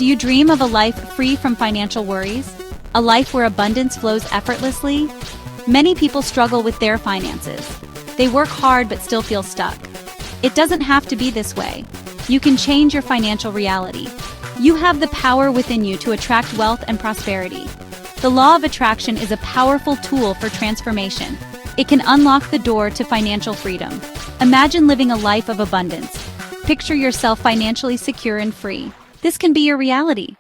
Do you dream of a life free from financial worries? A life where abundance flows effortlessly? Many people struggle with their finances. They work hard but still feel stuck. It doesn't have to be this way. You can change your financial reality. You have the power within you to attract wealth and prosperity. The law of attraction is a powerful tool for transformation. It can unlock the door to financial freedom. Imagine living a life of abundance. Picture yourself financially secure and free. This can be your reality.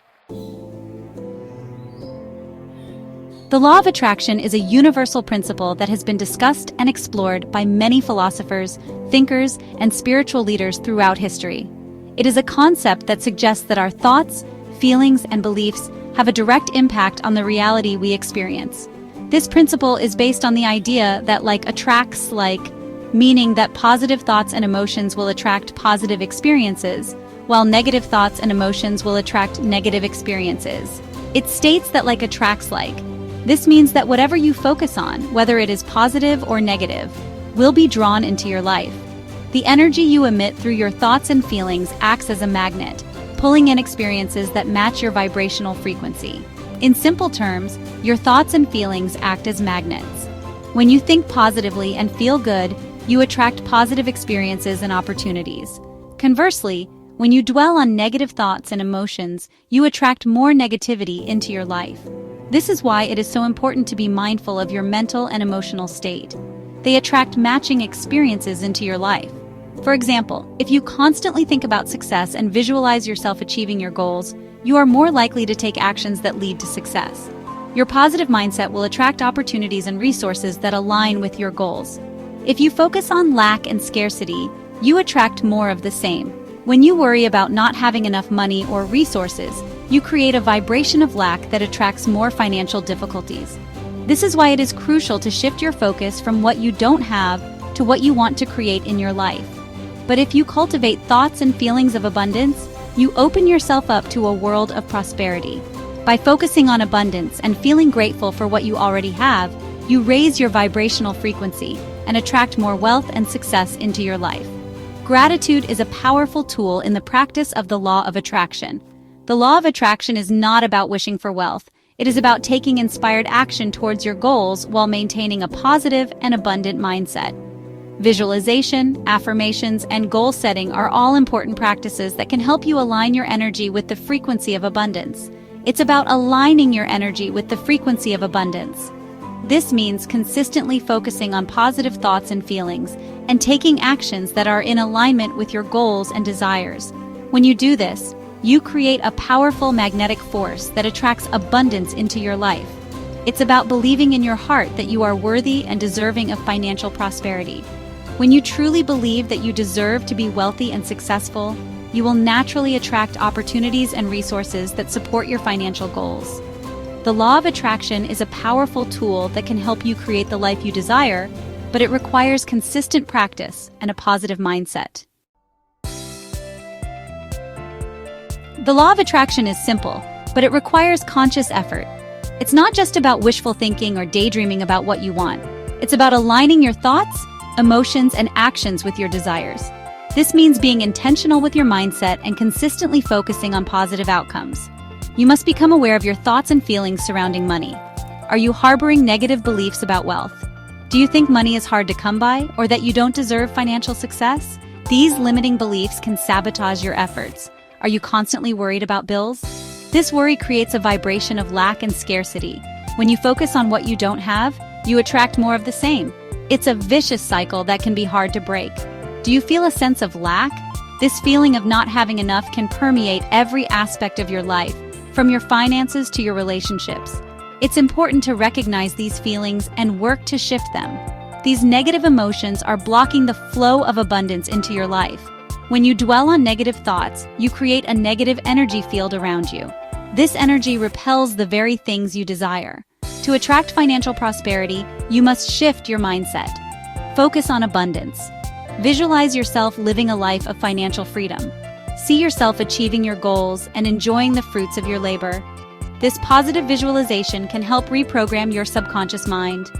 The law of attraction is a universal principle that has been discussed and explored by many philosophers, thinkers, and spiritual leaders throughout history. It is a concept that suggests that our thoughts, feelings, and beliefs have a direct impact on the reality we experience. This principle is based on the idea that like attracts like, meaning that positive thoughts and emotions will attract positive experiences, while negative thoughts and emotions will attract negative experiences. It states that like attracts like. This means that whatever you focus on, whether it is positive or negative, will be drawn into your life. The energy you emit through your thoughts and feelings acts as a magnet, pulling in experiences that match your vibrational frequency. In simple terms, your thoughts and feelings act as magnets. When you think positively and feel good, you attract positive experiences and opportunities. Conversely, when you dwell on negative thoughts and emotions, you attract more negativity into your life. This is why it is so important to be mindful of your mental and emotional state. They attract matching experiences into your life. For example, if you constantly think about success and visualize yourself achieving your goals, you are more likely to take actions that lead to success. Your positive mindset will attract opportunities and resources that align with your goals. If you focus on lack and scarcity, you attract more of the same. When you worry about not having enough money or resources, you create a vibration of lack that attracts more financial difficulties. This is why it is crucial to shift your focus from what you don't have to what you want to create in your life. But if you cultivate thoughts and feelings of abundance, you open yourself up to a world of prosperity. By focusing on abundance and feeling grateful for what you already have, you raise your vibrational frequency and attract more wealth and success into your life. Gratitude is a powerful tool in the practice of the law of attraction. The law of attraction is not about wishing for wealth. It is about taking inspired action towards your goals while maintaining a positive and abundant mindset. Visualization, affirmations, and goal setting are all important practices that can help you align your energy with the frequency of abundance. It's about aligning your energy with the frequency of abundance. This means consistently focusing on positive thoughts and feelings and taking actions that are in alignment with your goals and desires. When you do this, you create a powerful magnetic force that attracts abundance into your life. It's about believing in your heart that you are worthy and deserving of financial prosperity. When you truly believe that you deserve to be wealthy and successful, you will naturally attract opportunities and resources that support your financial goals. The law of attraction is a powerful tool that can help you create the life you desire, but it requires consistent practice and a positive mindset. The law of attraction is simple, but it requires conscious effort. It's not just about wishful thinking or daydreaming about what you want. It's about aligning your thoughts, emotions, and actions with your desires. This means being intentional with your mindset and consistently focusing on positive outcomes. You must become aware of your thoughts and feelings surrounding money. Are you harboring negative beliefs about wealth? Do you think money is hard to come by, or that you don't deserve financial success? These limiting beliefs can sabotage your efforts. Are you constantly worried about bills? This worry creates a vibration of lack and scarcity. When you focus on what you don't have, you attract more of the same. It's a vicious cycle that can be hard to break. Do you feel a sense of lack? This feeling of not having enough can permeate every aspect of your life, from your finances to your relationships. It's important to recognize these feelings and work to shift them. These negative emotions are blocking the flow of abundance into your life. When you dwell on negative thoughts, you create a negative energy field around you. This energy repels the very things you desire. To attract financial prosperity, you must shift your mindset. Focus on abundance. Visualize yourself living a life of financial freedom. See yourself achieving your goals and enjoying the fruits of your labor. This positive visualization can help reprogram your subconscious mind.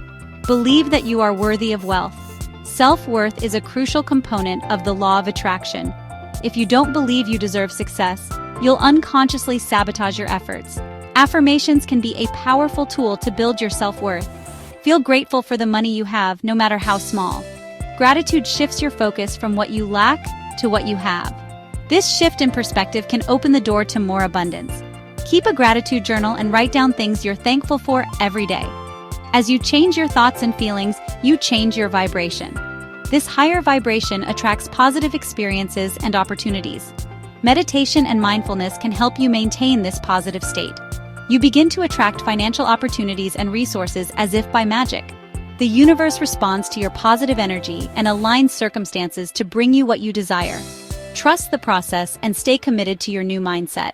Believe that you are worthy of wealth. Self-worth is a crucial component of the law of attraction. If you don't believe you deserve success, you'll unconsciously sabotage your efforts. Affirmations can be a powerful tool to build your self-worth. Feel grateful for the money you have, no matter how small. Gratitude shifts your focus from what you lack to what you have. This shift in perspective can open the door to more abundance. Keep a gratitude journal and write down things you're thankful for every day. As you change your thoughts and feelings, you change your vibration. This higher vibration attracts positive experiences and opportunities. Meditation and mindfulness can help you maintain this positive state. You begin to attract financial opportunities and resources as if by magic. The universe responds to your positive energy and aligns circumstances to bring you what you desire. Trust the process and stay committed to your new mindset.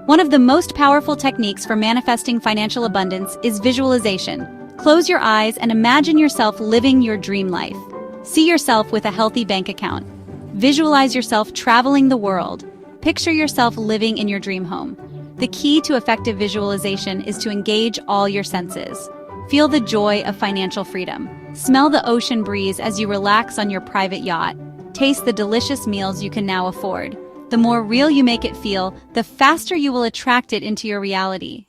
One of the most powerful techniques for manifesting financial abundance is visualization. Close your eyes and imagine yourself living your dream life. See yourself with a healthy bank account. Visualize yourself traveling the world. Picture yourself living in your dream home. The key to effective visualization is to engage all your senses. Feel the joy of financial freedom. Smell the ocean breeze as you relax on your private yacht. Taste the delicious meals you can now afford. The more real you make it feel, the faster you will attract it into your reality.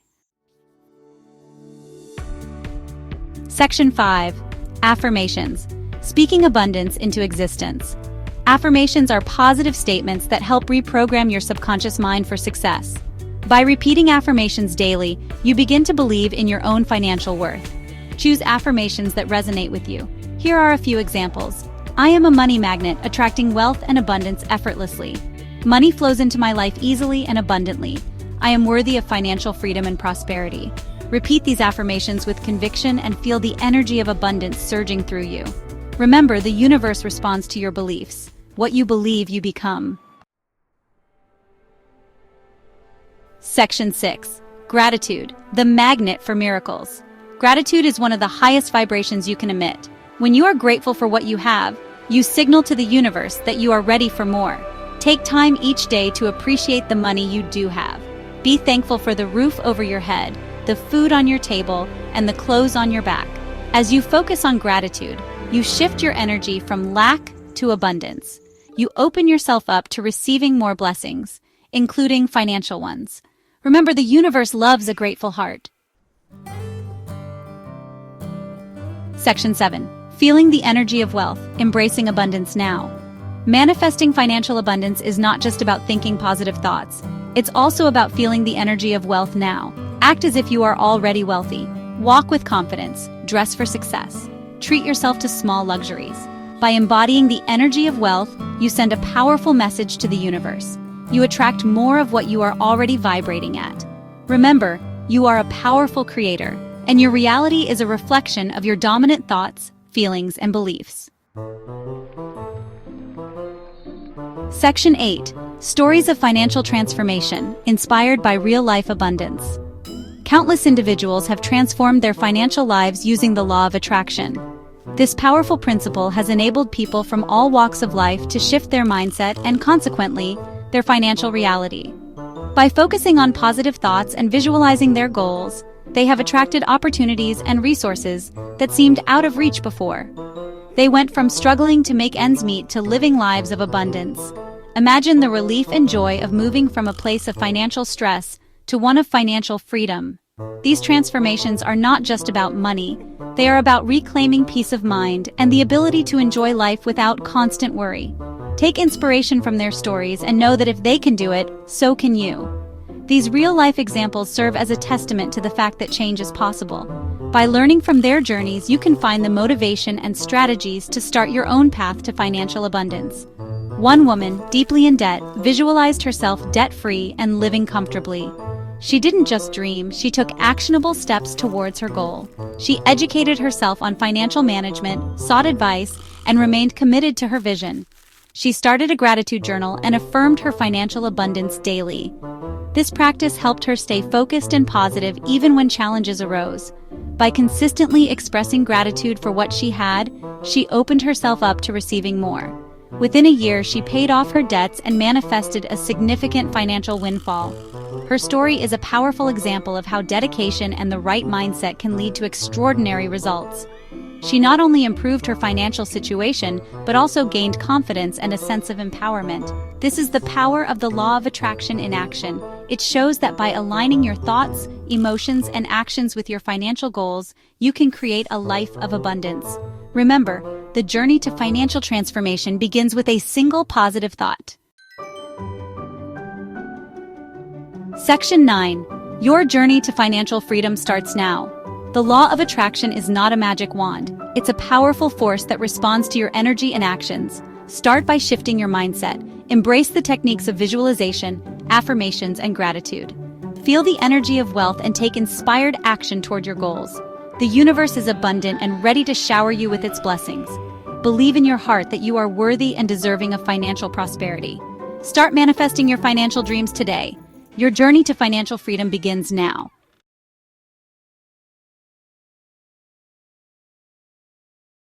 Section 5. Affirmations. Speaking abundance into existence. Affirmations are positive statements that help reprogram your subconscious mind for success. By repeating affirmations daily, you begin to believe in your own financial worth. Choose affirmations that resonate with you. Here are a few examples. I am a money magnet, attracting wealth and abundance effortlessly. Money flows into my life easily and abundantly. I am worthy of financial freedom and prosperity. Repeat these affirmations with conviction and feel the energy of abundance surging through you. Remember, the universe responds to your beliefs. What you believe, you become. Section 6. Gratitude, the magnet for miracles. Gratitude is one of the highest vibrations you can emit. When you are grateful for what you have, you signal to the universe that you are ready for more. Take time each day to appreciate the money you do have. Be thankful for the roof over your head, the food on your table, and the clothes on your back. As you focus on gratitude, you shift your energy from lack to abundance. You open yourself up to receiving more blessings, including financial ones. Remember, the universe loves a grateful heart. Section 7. Feeling the energy of wealth, embracing abundance now. Manifesting financial abundance is not just about thinking positive thoughts. It's also about feeling the energy of wealth now. Act as if you are already wealthy. Walk with confidence. Dress for success. Treat yourself to small luxuries. By embodying the energy of wealth, you send a powerful message to the universe. You attract more of what you are already vibrating at. Remember, you are a powerful creator, and your reality is a reflection of your dominant thoughts, feelings, and beliefs. Section 8. Stories of financial transformation, inspired by real-life abundance. Countless individuals have transformed their financial lives using the law of attraction. This powerful principle has enabled people from all walks of life to shift their mindset and, consequently, their financial reality. By focusing on positive thoughts and visualizing their goals, they have attracted opportunities and resources that seemed out of reach before. They went from struggling to make ends meet to living lives of abundance. Imagine the relief and joy of moving from a place of financial stress to one of financial freedom. These transformations are not just about money, they are about reclaiming peace of mind and the ability to enjoy life without constant worry. Take inspiration from their stories and know that if they can do it, so can you. These real-life examples serve as a testament to the fact that change is possible. By learning from their journeys, you can find the motivation and strategies to start your own path to financial abundance. One woman, deeply in debt, visualized herself debt-free and living comfortably. She didn't just dream, she took actionable steps towards her goal. She educated herself on financial management, sought advice, and remained committed to her vision. She started a gratitude journal and affirmed her financial abundance daily. This practice helped her stay focused and positive even when challenges arose. By consistently expressing gratitude for what she had, she opened herself up to receiving more. Within a year, she paid off her debts and manifested a significant financial windfall. Her story is a powerful example of how dedication and the right mindset can lead to extraordinary results. She not only improved her financial situation, but also gained confidence and a sense of empowerment. This is the power of the law of attraction in action. It shows that by aligning your thoughts, emotions, and actions with your financial goals, you can create a life of abundance. Remember, the journey to financial transformation begins with a single positive thought. Section 9. Your journey to financial freedom starts now. The law of attraction is not a magic wand. It's a powerful force that responds to your energy and actions. Start by shifting your mindset. Embrace the techniques of visualization, affirmations, and gratitude. Feel the energy of wealth and take inspired action toward your goals. The universe is abundant and ready to shower you with its blessings. Believe in your heart that you are worthy and deserving of financial prosperity. Start manifesting your financial dreams today. Your journey to financial freedom begins now.